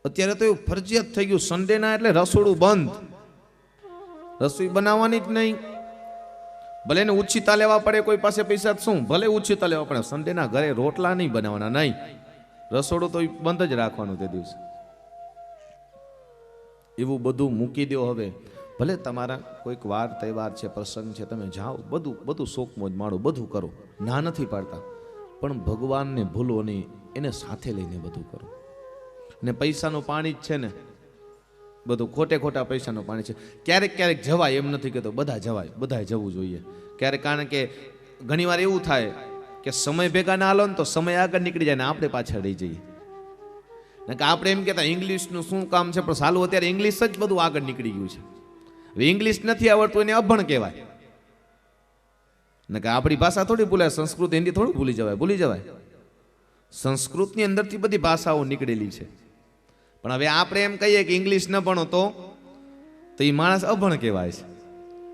અત્યારે તો એવું ફરજિયાત થઈ ગયું, સન્ડેના એટલે રસોડું બંધ, રસોઈ બનાવવાની જ નહીં. ભલે ને ઉછીતા લેવા પડે કોઈ પાસે પૈસા, શું ભલે ઉછીતા લેવા પડે, સન્ડેના ઘરે રોટલા નહીં બનાવવાના, નહીં, રસોડું તો બંધ જ રાખવાનું તે દિવસે. એવું બધું મૂકી દો. હવે ભલે તમારા કોઈક વાર તહેવાર છે, પ્રસંગ છે, તમે જાઓ, બધું શોખ મોજ માણો, બધું કરો, ના નથી પાડતા, પણ ભગવાનને ભૂલો નહીં, એને સાથે લઈને બધું કરો. ને પૈસાનું પાણી જ છે ને બધું, ખોટા પૈસાનું પાણી છે. ક્યારેક જવાય, એમ નથી કહેતો બધા જવાય, બધાએ જવું જોઈએ ક્યારેક. કારણ કે ઘણીવાર એવું થાય કે સમય ભેગા ના હાલો ને તો સમય આગળ નીકળી જાય ને આપણે પાછળ રહી જઈએ. કે આપણે એમ કહેતા ઇંગ્લિશનું શું કામ છે, પણ સાલું અત્યારે ઇંગ્લિશ જ બધું આગળ નીકળી ગયું છે. હવે ઇંગ્લિશ નથી આવડતું એને અભણ કહેવાય ને, કે આપણી ભાષા થોડી ભૂલાય, સંસ્કૃત હિન્દી થોડું ભૂલી જવાય. સંસ્કૃતની અંદરથી બધી ભાષાઓ નીકળેલી છે. પણ હવે આપણે એમ કહીએ કે ઇંગ્લિશ ન ભણો તો એ માણસ અભણ કહેવાય છે.